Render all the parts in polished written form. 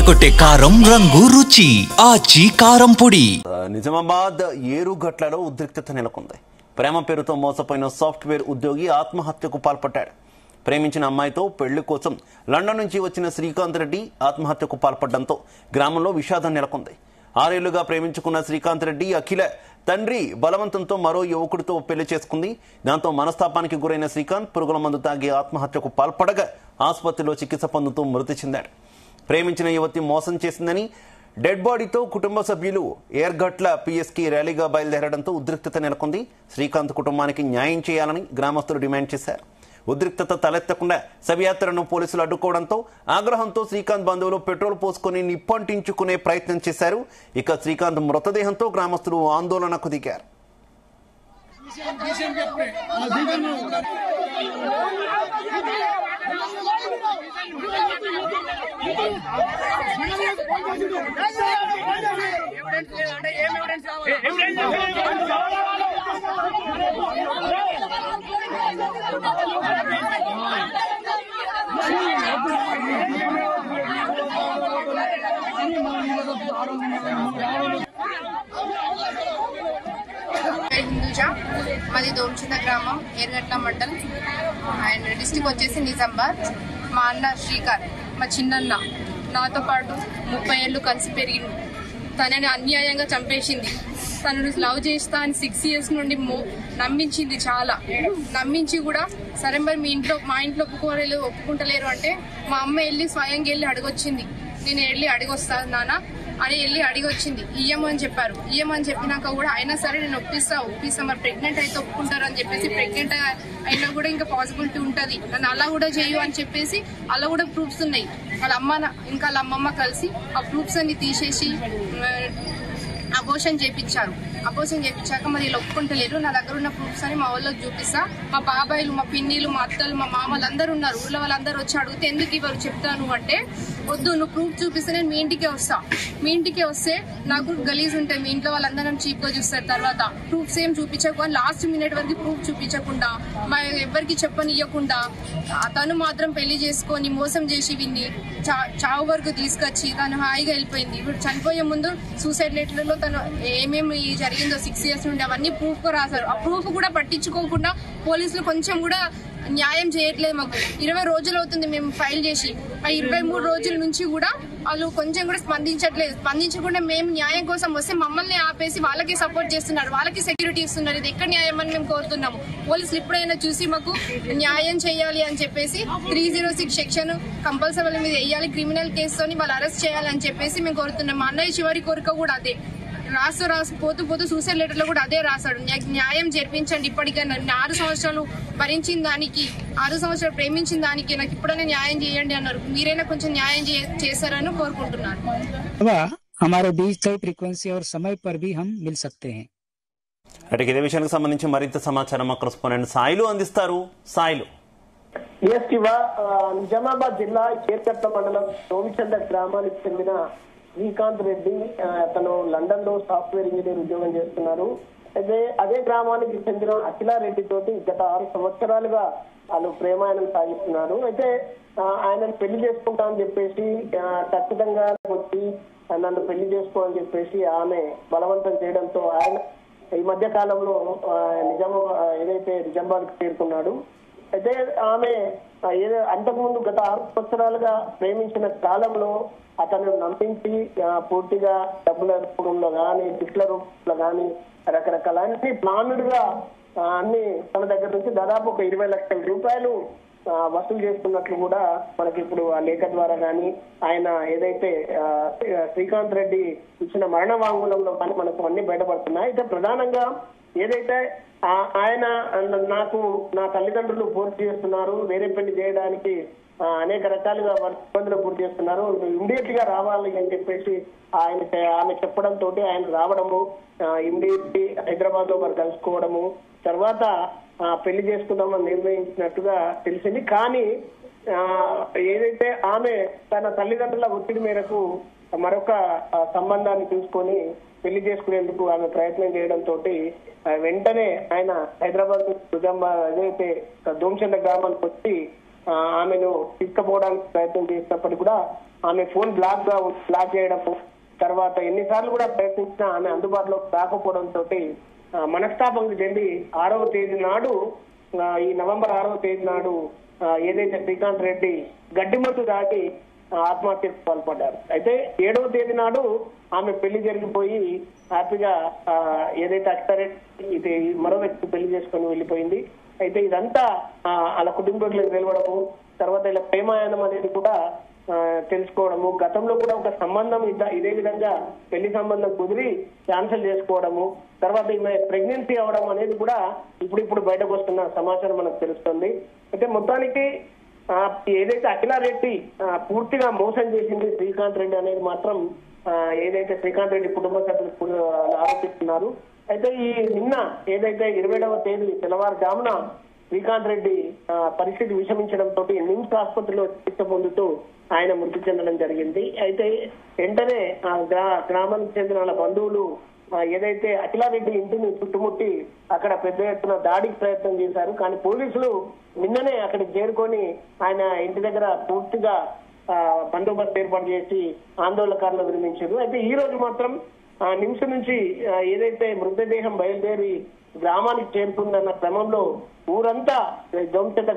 అదరగొట్టే కారం రంగు రుచి ఆచి కారం పొడి. నిజామాబాద్ ఏరుగట్లలో ఉద్రిక్తత నెలకొంది. ప్రేమ పేరుతో మోసపోయిన సాఫ్ట్వేర్ ఉద్యోగి ఆత్మహత్యకు పాల్పడ్డాడు. ప్రేమించిన అమ్మాయితో పెళ్లి కోసం లండన్ నుంచి వచ్చిన శ్రీకాంత్ రెడ్డి ఆత్మహత్యకు పాల్పడడంతో గ్రామంలో విషాదం నెలకొంది. 6 ఏళ్లుగా ప్రేమించుకున్న శ్రీకాంత్ రెడ్డి అఖిల తండ్రి బలవంతంతో మరో యువకుడితో పెళ్లి చేసుకుంది. దాంతో మనస్తాపానికి గురైన శ్రీకాంత్ పురుగుల మందు తాగి ఆత్మహత్యకు పాల్పడగా ఆసుపత్రిలో చికిత్స పొందుతూ మృతి చెందాడు. ప్రేమించిన యువతి మోసం చేసిందని డెడ్ బాడీతో కుటుంబ సభ్యులు ఏర్గట్ల పిఎస్కి ర్యాలీగా బయలుదేరడంతో ఉద్రిక్తత నెలకొంది. శ్రీకాంత్ కుటుంబానికి న్యాయం చేయాలని గ్రామస్తులు డిమాండ్ చేశారు. ఉద్రిక్తత తలెత్తకుండా శవయాత్రను పోలీసులు అడ్డుకోవడంతో ఆగ్రహంతో శ్రీకాంత్ బంధువులు పెట్రోల్ పోసుకుని నిప్పంటించుకునే ప్రయత్నం చేశారు. ఇక శ్రీకాంత్ మృతదేహంతో గ్రామస్తులు ఆందోళనకు దిగారు. మాది దోమచింద గ్రామం, ఏర్గట్ల మండల్ అండ్ డిస్టిక్ వచ్చేసి నిజామాబాద్. మా అన్న శ్రీకాంత్, మా చిన్నన్న, నాతో పాటు 30 ఏళ్ళు కలిసి పెరిగింది. తనని అన్యాయంగా చంపేసింది. తనను లవ్ చేస్తా అని 6 years నుండి నమ్మించింది. చాలా నమ్మించి కూడా సరే మరి మా ఇంట్లో ఒప్పుకుంటలేరు అంటే మా అమ్మ వెళ్ళి స్వయంగా వెళ్ళి అడగొచ్చింది. నేను వెళ్ళి అడిగొస్తాను నాన్న అని వెళ్ళి అడిగొచ్చింది. ఇయ్యమని చెప్పారు. ఇయ్యమని చెప్పినాక కూడా అయినా సరే నేను ఒప్పిస్తా మరి ప్రెగ్నెంట్ అయితే ఒప్పుకుంటారు అని చెప్పేసి, ప్రెగ్నెంట్ అయినా కూడా ఇంకా పాసిబిలిటీ ఉంటుంది, నన్ను అలా కూడా చేయు అని చెప్పేసి అలా కూడా ప్రూఫ్స్ ఉన్నాయి. వాళ్ళ అమ్మమ్మ కలిసి ఆ ప్రూఫ్స్ అన్ని తీసేసి అబోషన్ చేయించారు. అబోషన్ చేయించాక మరి ఇలా ఒప్పుకుంటలేరు. నా దగ్గర ఉన్న ప్రూఫ్స్ అని మా వాళ్ళకి చూపిస్తా. మా బాబాయిలు, మా పిన్నిలు, మా అత్తలు, మా మామలు అందరూ ఉన్నారు. ఊళ్ళో వాళ్ళందరూ వచ్చి అడిగితే ఎందుకు ఇవ్వరు చెప్తాను అంటే, వద్దు నువ్వు ప్రూఫ్ చూపిస్తే నేను మీ ఇంటికే వస్తా. మీ ఇంటికే వస్తే నాకు గలీజ్ ఉంటాయి, మీ ఇంట్లో వాళ్ళందరూ చీప్ గా చూస్తారు. తర్వాత ప్రూఫ్స్ ఏం చూపించకుండా లాస్ట్ మినిట్ వరకు ప్రూఫ్ చూపించకుండా మా ఎవరికి చెప్పనివ్వకుండా తను మాత్రం పెళ్లి చేసుకొని మోసం చేసి విన్ని చావు వరకు తీసుకొచ్చి తను హాయిగా వెళ్ళిపోయింది. ఇప్పుడు చనిపోయే ముందు సూసైడ్ లెటర్లలో తను ఏమేమి జరిగిందో 6 years నుండి అవన్నీ ప్రూఫ్ గా రాశారు. ఆ ప్రూఫ్ కూడా పట్టించుకోకుండా పోలీసులు కొంచెం కూడా న్యాయం చేయట్లేదు. మాకు 20 రోజులు అవుతుంది మేము ఫైల్ చేసి. ఆ 23 రోజుల నుంచి కూడా వాళ్ళు కొంచెం కూడా స్పందించట్లేదు. స్పందించకుండా మేము న్యాయం కోసం వస్తే మమ్మల్ని ఆపేసి వాళ్ళకి సపోర్ట్ చేస్తున్నారు, వాళ్ళకి సెక్యూరిటీ ఇస్తున్నారు. ఇది ఎక్కడ న్యాయం అని మేము కోరుతున్నాము. పోలీసులు ఇప్పుడైనా చూసి మాకు న్యాయం చేయాలి అని చెప్పేసి 306 సెక్షన్ కంపల్సరీ వాళ్ళ మీద వేయాలి, క్రిమినల్ కేసుతోని వాళ్ళు అరెస్ట్ చేయాలి అని చెప్పేసి మేము కోరుతున్నాం. మా అన్నయ్య చివరి కోరిక కూడా అదే. రాసు పోతూ సూసైడ్ లెటర్ లో కూడా అదే రాశాడు, న్యాయం జరిపించండి. ఇప్పటికైనా 6 సంవత్సరాలు భరించిన దానికి, 6 సంవత్సరాలు ప్రేమించిన దానికి నాకు ఇప్పుడైనా న్యాయం చేయండి అన్నారు. మీరైనా కొంచెం న్యాయం చేశారని కోరుకుంటున్నాను. हमारे बीच तय फ्रीक्वेंसी और समय पर भी हम मिल सकते हैं. అంటే ఇదే విషయానికి సంబంధించి మరింత సమాచారం మా కరెస్పాండెంట్ సాయిలు అందిస్తారు. సాయిలు. నిజామాబాద్ జిల్లా ఏర్గట్ల మండలం సోమిచంద గ్రామానికి చెందిన శ్రీకాంత్ రెడ్డి తను లండన్ లో సాఫ్ట్వేర్ ఇంజనీర్ ఉద్యోగం చేస్తున్నారు. అదే గ్రామానికి చెందిన అఖిలారెడ్డి తోటి గత 6 సంవత్సరాలుగా వాళ్ళు ప్రేమాయణం సాగిస్తున్నారు. అయితే ఆయనను పెళ్లి చేసుకుంటా అని చెప్పేసి ఖచ్చితంగా వచ్చి నన్ను పెళ్లి చేసుకో అని చెప్పేసి ఆమె బలవంతం చేయడంతో ఆయన ఈ మధ్య కాలంలో ఏదైతే నిజామాబాద్కి చేరుకున్నాడు. అయితే ఆమె అంతకుముందు గత 6 సంవత్సరాలుగా ప్రేమించిన కాలంలో అతను నమ్మించి పూర్తిగా డబ్బుల రూపంలో కానీ, తిట్ల రూపంలో కానీ రకరకాల అన్ని ప్లానుడ్ గా అన్ని తన దగ్గర నుంచి దాదాపు ఒక 20 లక్షల రూపాయలు వసూలు చేస్తున్నట్లు కూడా మనకి ఇప్పుడు ఆ లేఖ ద్వారా కానీ, ఆయన ఏదైతే శ్రీకాంత్ రెడ్డి ఇచ్చిన మరణ వాంగ్మూలంలో కానీ మనకు అన్ని బయటపడుతున్నాయి. అయితే ప్రధానంగా ఏదైతే ఆయన నాకు నా తల్లిదండ్రులు పూర్తి చేస్తున్నారు, వేరే పెళ్లి చేయడానికి అనేక రకాలుగా ఇబ్బందులు పూర్తి చేస్తున్నారు, ఇమ్మీడియట్ గా రావాలి అని చెప్పేసి ఆమె చెప్పడంతో ఆయన రావడము, ఇమ్మీడియట్లీ హైదరాబాద్ లో వారు కలుసుకోవడము, తర్వాత పెళ్లి చేసుకుందామని నిర్ణయించినట్టుగా తెలిసింది. కానీ ఏదైతే ఆమె తన తల్లిదండ్రుల ఒత్తిడి మేరకు మరొక సంబంధాన్ని తీసుకొని పెళ్లి చేసుకునేందుకు ఆమె ప్రయత్నం చేయడంతో వెంటనే ఆయన హైదరాబాద్ ఏదైతే దోమచంద గ్రామానికి వచ్చి ఆమెను తీసుకుపోవడానికి ప్రయత్నం చేసినప్పటికీ కూడా ఆమె ఫోన్ బ్లాక్ చేయడము, తర్వాత ఎన్నిసార్లు కూడా ప్రయత్నించినా ఆమె అందుబాటులో రాకపోవడంతో మనస్తాపం చెంది 6వ తేదీ నాడు, ఈ నవంబర్ 6వ తేదీ నాడు ఏదైతే శ్రీకాంత్ రెడ్డి గడ్డిమట్టు దాటి ఆత్మహత్యకు పాల్పడ్డారు. అయితే 7వ తేదీ నాడు ఆమె పెళ్లి జరిగిపోయి హ్యాపీగా ఏదైతే అక్షరెడ్డి ఇది మరో వ్యక్తి పెళ్లి చేసుకొని వెళ్ళిపోయింది. అయితే ఇదంతా వాళ్ళ కుటుంబీకులకు తెలియడము, తర్వాత ఇలా ప్రేమాయణం అనేది కూడా తెలుసుకోవడము, గతంలో కూడా ఒక సంబంధం ఇదే విధంగా పెళ్లి సంబంధం కుదిరి క్యాన్సిల్ చేసుకోవడము, తర్వాత ఈమె ప్రెగ్నెన్సీ అవడం అనేది కూడా ఇప్పుడు బయటకు వస్తున్న సమాచారం మనకు తెలుస్తుంది. అయితే మొత్తానికి ఏదైతే అఖిలారెడ్డి పూర్తిగా మోసం చేసింది శ్రీకాంత్ రెడ్డి అనేది మాత్రం ఏదైతే శ్రీకాంత్ రెడ్డి కుటుంబ సభ్యులు ఆరోపిస్తున్నారు. అయితే ఈ నిన్న ఏదైతే 27వ తేదీ తెల్లవారుజామున శ్రీకాంత్ రెడ్డి పరిస్థితి విషమించడంతో నిమ్స్ ఆసుపత్రిలో చికిత్స పొందుతూ ఆయన మృతి చెందడం జరిగింది. అయితే వెంటనే గ్రామానికి చెందిన వాళ్ళ బంధువులు ఏదైతే అఖిలారెడ్డి ఇంటిని చుట్టుముట్టి అక్కడ పెద్ద ఎత్తున దాడికి ప్రయత్నం చేశారు. కానీ పోలీసులు నిన్ననే అక్కడికి చేరుకొని ఆయన ఇంటి దగ్గర పూర్తిగా బందోబస్తు ఏర్పాటు చేసి ఆందోళనకారులు విరమించారు. అయితే ఈ రోజు మాత్రం నిమ్స్ నుంచి ఏదైతే మృతదేహం బయలుదేరి గ్రామానికి చేరుకుందన్న క్రమంలో ఊరంతా జోంచెట్ట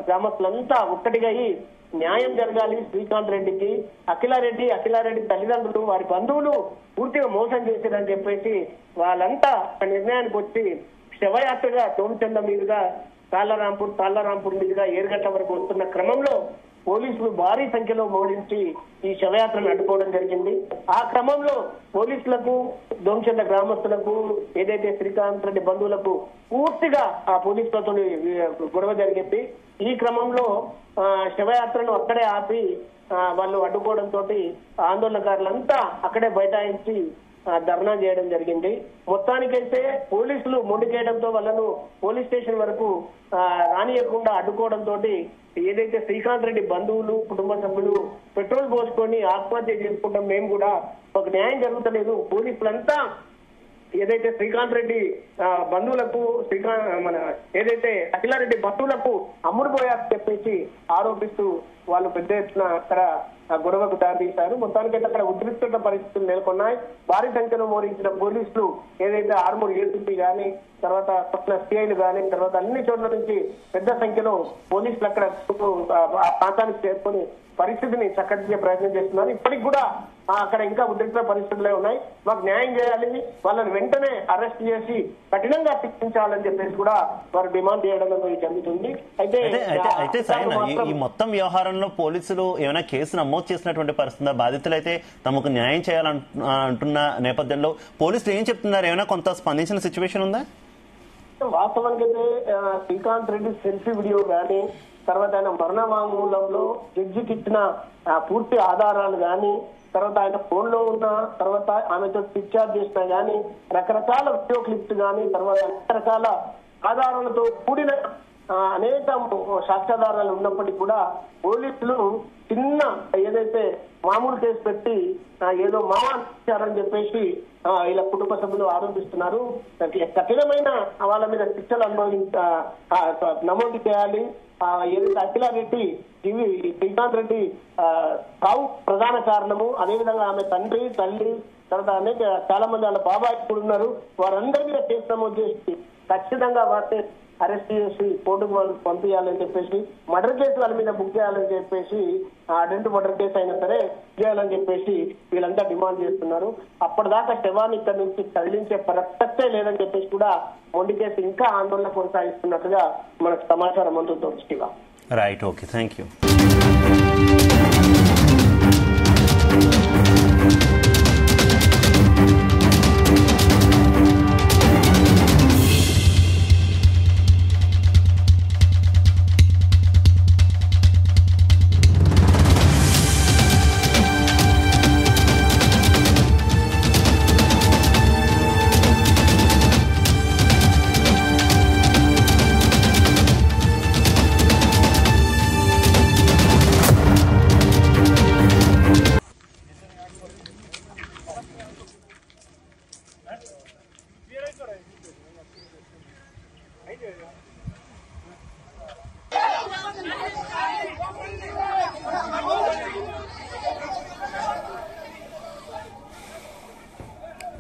గ్రామస్తులంతా ఒక్కటిగా న్యాయం జరగాలి శ్రీకాంత్ రెడ్డికి, అఖిలారెడ్డి తల్లిదండ్రులు వారి బంధువులు పూర్తిగా మోసం చేశారని చెప్పేసి వాళ్ళంతా నిర్ణయానికి వచ్చి శవయాత్రగా జోంచెట్ట మీదుగా తాళ్లరాంపూర్ మీదుగా ఏరుగట్ల వరకు వస్తున్న క్రమంలో పోలీసులు భారీ సంఖ్యలో మోడించి ఈ శవయాత్రను అడ్డుకోవడం జరిగింది. ఆ క్రమంలో పోలీసులకు, దోంచెట్ట గ్రామస్తులకు, ఏదైతే శ్రీకాంత్ రెడ్డి బంధువులకు పూర్తిగా ఆ పోలీసులతో గొడవ జరిగింది. ఈ క్రమంలో శవయాత్రను అక్కడే ఆపి వాళ్ళు అడ్డుకోవడంతో ఆందోళనకారులంతా అక్కడే బైఠాయించి ధర్నా చేయడం జరిగింది. మొత్తానికైతే పోలీసులు మొండికేయడంతో వాళ్ళను పోలీస్ స్టేషన్ వరకు రానియకుండా అడ్డుకోవడంతో ఏదైతే శ్రీకాంత్ రెడ్డి బంధువులు, కుటుంబ సభ్యులు పెట్రోల్ పోసుకొని ఆత్మహత్య చేసుకుంటాం, మేము కూడా ఒక న్యాయం జరుగుతలేదు, పోలీసులంతా ఏదైతే శ్రీకాంత్ రెడ్డి బంధువులకు ఏదైతే అఖిలారెడ్డి బంధువులకు అమ్ముడుపోయారని చెప్పేసి ఆరోపిస్తూ వాళ్ళు పెద్ద ఎత్తున అక్కడ గొడవకు దారితీశారు. మొత్తానికైతే అక్కడ ఉద్రిక్తత పరిస్థితులు నెలకొన్నాయి. భారీ సంఖ్యలో మోరించిన పోలీసులు ఏదైతే ఆర్మూర్ ఏసీపీ గానీ, తర్వాత సిఐలు గానీ, తర్వాత అన్ని చోట్ల నుంచి పెద్ద సంఖ్యలో పోలీసులు అక్కడ ఆ ప్రాంతానికి చేరుకొని పరిస్థితిని చక్కదిద్దే ప్రయత్నం చేస్తున్నారు. ఇప్పటికి కూడా అక్కడ ఇంకా ఉద్రిక్త పరిస్థితులే ఉన్నాయి. మాకు న్యాయం చేయాలి, వాళ్ళని వెంటనే అరెస్ట్ చేసి కఠినంగా శిక్షించాలని చెప్పేసి కూడా వారు డిమాండ్ చేయడం జరుగుతుంది. అయితే ఈ మొత్తం వ్యవహారంలో పోలీసులు ఏమైనా కేసు నమోదు చేసినటువంటి పరిస్థితి, బాధితులు అయితే తమకు న్యాయం చేయాలంటున్న నేపథ్యంలో పోలీసులు ఏం చెప్తున్నారు? ఏమైనా కొంత స్పందించిన సిచ్యువేషన్ ఉందా? వాస్తవానికి అయితే శ్రీకాంత్ రెడ్డి సెల్ఫీ వీడియో కానీ, తర్వాత ఆయన మరణ వాంగ్మూలంలో జడ్జికి ఇచ్చిన పూర్తి ఆధారాలు కానీ, తర్వాత ఆయన ఫోన్ లో ఉన్న తర్వాత ఆమెతో డిశ్చార్జ్ చేసినా గానీ, రకరకాల వీడియో క్లిప్స్ కానీ, తర్వాత రకరకాల ఆధారాలతో కూడిన అనేక సాక్ష్యాధారాలు ఉన్నప్పటికీ కూడా పోలీసులు చిన్న ఏదైతే మామూలు కేసు పెట్టి ఏదో మామాచారని చెప్పేసి ఇలా కుటుంబ సభ్యులు ఆరోపిస్తున్నారు. కఠినమైన వాళ్ళ మీద శిక్షలు నమోదు చేయాలి. ఏదైతే అఖిలారెడ్డి శ్రీకాంత్ రెడ్డి సావు ప్రధాన కారణము, అదేవిధంగా ఆమె తండ్రి, తల్లి, తర్వాత అనేక చాలా మంది వాళ్ళ బాబాయ్ కూడా ఉన్నారు, వారందరి మీద కేసు నమోదు చేసి ఖచ్చితంగా వారిని అరెస్ట్ చేసి కోర్టుకు వాళ్ళు పంపించాలని చెప్పేసి, మర్డర్ కేసు వాళ్ళ మీద బుక్ చేయాలని చెప్పేసి, అటెంప్ట్ మర్డర్ కేసు అయినా సరే చేయాలని చెప్పేసి వీళ్ళంతా డిమాండ్ చేస్తున్నారు. అప్పటిదాకా శవాన్ని ఇక్కడ నుంచి తరలించే ప్రసక్తే లేదని చెప్పేసి కూడా మొండి కేసు ఇంకా ఆందోళన కొనసాగిస్తున్నట్టుగా మనకు సమాచారం అందుతుంది. Right, okay, thank you.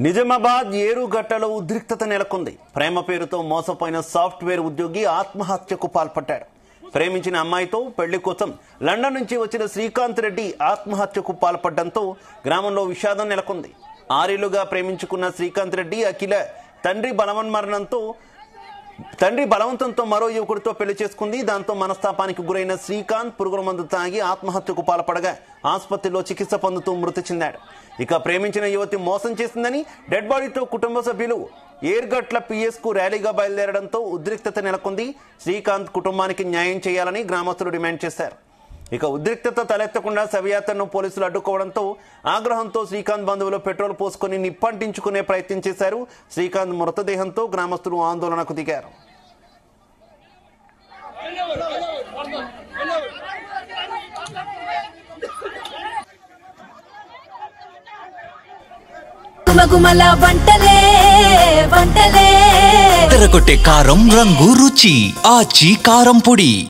Nizamabad ఏరుగట్టలో ఉద్రిక్తత నెలకొంది. ప్రేమ పేరుతో మోసపోయిన సాఫ్ట్వేర్ ఉద్యోగి ఆత్మహత్యకు పాల్పడ్డాడు. ప్రేమించిన అమ్మాయితో పెళ్లి కోసం లండన్ నుంచి వచ్చిన శ్రీకాంత్ రెడ్డి ఆత్మహత్యకు పాల్పడడంతో గ్రామంలో విషాదం నెలకొంది. 6 ఏళ్లుగా ప్రేమించుకున్న శ్రీకాంత్ రెడ్డి అఖిల తండ్రి బలవంతంతో మరో యువకుడితో పెళ్లి చేసుకుంది. దాంతో మనస్తాపానికి గురైన శ్రీకాంత్ పురుగుల మందు తాగి ఆత్మహత్యకు పాల్పడగా ఆసుపత్రిలో చికిత్స పొందుతూ మృతి చెందాడు. ఇక ప్రేమించిన యువతి మోసం చేసిందని డెడ్ బాడీతో కుటుంబ సభ్యులు ఏర్గట్ల పిఎస్ కు ర్యాలీగా బయలుదేరడంతో ఉద్రిక్తత నెలకొంది. శ్రీకాంత్ కుటుంబానికి న్యాయం చేయాలని గ్రామస్తులు డిమాండ్ చేశారు. ఇక ఉద్రిక్తత తలెత్తకుండా శవయాత్రను పోలీసులు అడ్డుకోవడంతో ఆగ్రహంతో శ్రీకాంత్ బంధువులు పెట్రోల్ పోసుకొని నిప్పంటించుకునే ప్రయత్నం చేశారు. శ్రీకాంత్ మృతదేహంతో గ్రామస్తులు ఆందోళనకు దిగారు. తెరకొట్టే కారం రంగు రుచి ఆచి కారం పొడి.